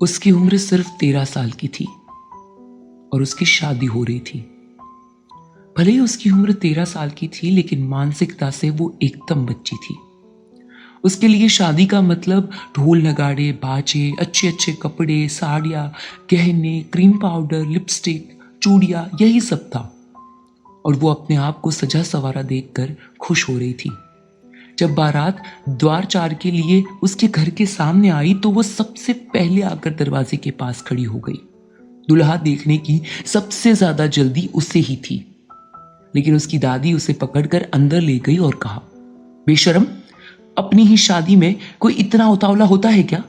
उसकी उम्र सिर्फ 13 साल की थी और उसकी शादी हो रही थी। भले ही उसकी उम्र 13 साल की थी, लेकिन मानसिकता से वो एकदम बच्ची थी। उसके लिए शादी का मतलब ढोल नगाड़े, बाजे, अच्छे अच्छे कपड़े, साड़ियाँ, गहने, क्रीम पाउडर, लिपस्टिक, चूड़ियाँ, यही सब था। और वो अपने आप को सजा सवारा देखकर खुश हो रही थी। जब बारात द्वार चार के लिए उसके घर के सामने आई तो वो सबसे पहले आकर दरवाजे के पास खड़ी हो गई। दुल्हा देखने की सबसे ज्यादा जल्दी उसे ही थी, लेकिन उसकी दादी उसे पकड़कर अंदर ले गई और कहा, बेशरम, अपनी ही शादी में कोई इतना उतावला होता है क्या?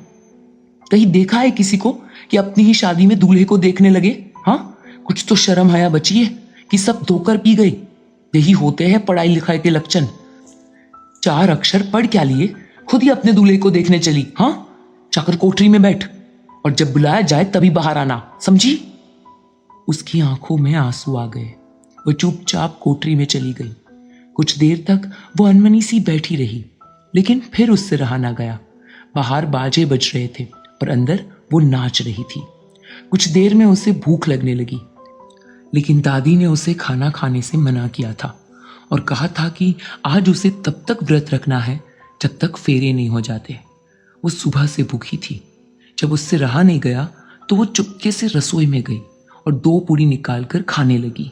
कहीं देखा है किसी को कि अपनी ही शादी में दूल्हे को देखने लगे? हाँ, कुछ तो शर्म हया बची है कि सब धोकर पी गई। यही होते हैं पढ़ाई लिखाई के लक्षण। 4 अक्षर पढ़ क्या लिए, खुद ही अपने दूल्हे को देखने चली। हाँ, जाकर कोठरी में बैठ और जब बुलाया जाए तभी बाहर आना, समझी? उसकी आंखों में आंसू आ गए। वो चुपचाप कोठरी में चली गई। कुछ देर तक वो अनमनी सी बैठी रही, लेकिन फिर उससे रहा ना गया। बाहर बाजे बज रहे थे और अंदर वो नाच रही थी। कुछ देर में उसे भूख लगने लगी, लेकिन दादी ने उसे खाना खाने से मना किया था और कहा था कि आज उसे तब तक व्रत रखना है जब तक फेरे नहीं हो जाते। वो सुबह से भूखी थी। जब उससे रहा नहीं गया तो वो चुपके से रसोई में गई और 2 पूरी निकालकर खाने लगी।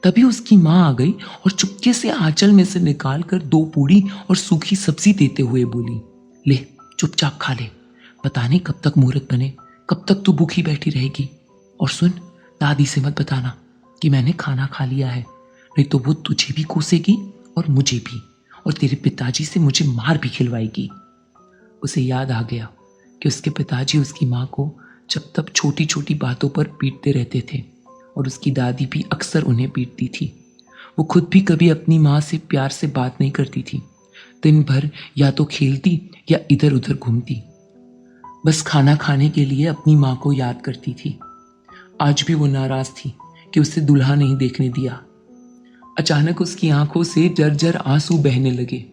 तभी उसकी माँ आ गई और चुपके से आंचल में से निकालकर 2 पूरी और सूखी सब्जी देते हुए बोली, ले चुपचाप खा ले, पता नहीं कब तक मुहूर्त बने, कब तक तू भूखी बैठी रहेगी। और सुन, दादी से मत बताना कि मैंने खाना खा लिया है, नहीं तो वो तुझे भी कोसेगी और मुझे भी, और तेरे पिताजी से मुझे मार भी खिलवाएगी। उसे याद आ गया कि उसके पिताजी उसकी माँ को जब तक छोटी छोटी बातों पर पीटते रहते थे और उसकी दादी भी अक्सर उन्हें पीटती थी। वो खुद भी कभी अपनी माँ से प्यार से बात नहीं करती थी। दिन भर या तो खेलती या इधर उधर घूमती, बस खाना खाने के लिए अपनी माँ को याद करती थी। आज भी वो नाराज थी कि उसे दुल्हा नहीं देखने दिया। अचानक उसकी आंखों से जर्जर आंसू बहने लगे।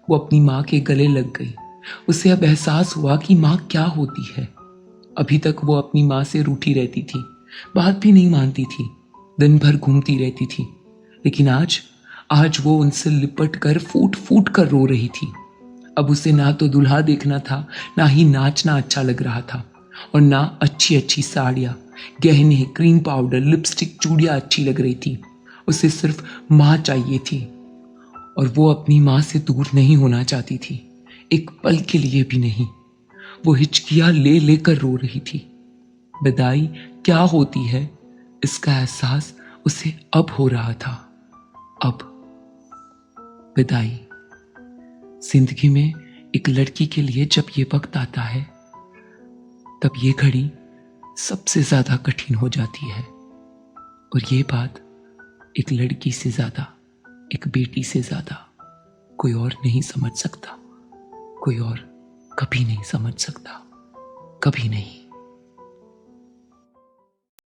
वो अपनी माँ के गले लग गई। उसे अब एहसास हुआ कि माँ क्या होती है। अभी तक वो अपनी माँ से रूठी रहती थी, बात भी नहीं मानती थी, दिन भर घूमती रहती थी, लेकिन आज वो उनसे लिपट कर फूट फूट कर रो रही थी। अब उसे ना तो दुल्हा देखना था, ना ही नाचना अच्छा लग रहा था, और ना अच्छी अच्छी साड़ियाँ, गहने, क्रीम पाउडर, लिपस्टिक, चूड़ियाँ अच्छी लग रही थी। उसे सिर्फ माँ चाहिए थी, और वो अपनी माँ से दूर नहीं होना चाहती थी, एक पल के लिए भी नहीं। वो हिचकियाँ ले लेकर रो रही थी। विदाई क्या होती है, इसका एहसास उसे अब हो रहा था। अब विदाई। जिंदगी में एक लड़की के लिए जब ये वक्त आता है, तब ये घड़ी सबसे ज्यादा कठिन हो जाती है। और ये बात एक लड़की से ज्यादा, एक बेटी से ज्यादा कोई और नहीं समझ सकता, कोई और कभी नहीं समझ सकता, कभी नहीं।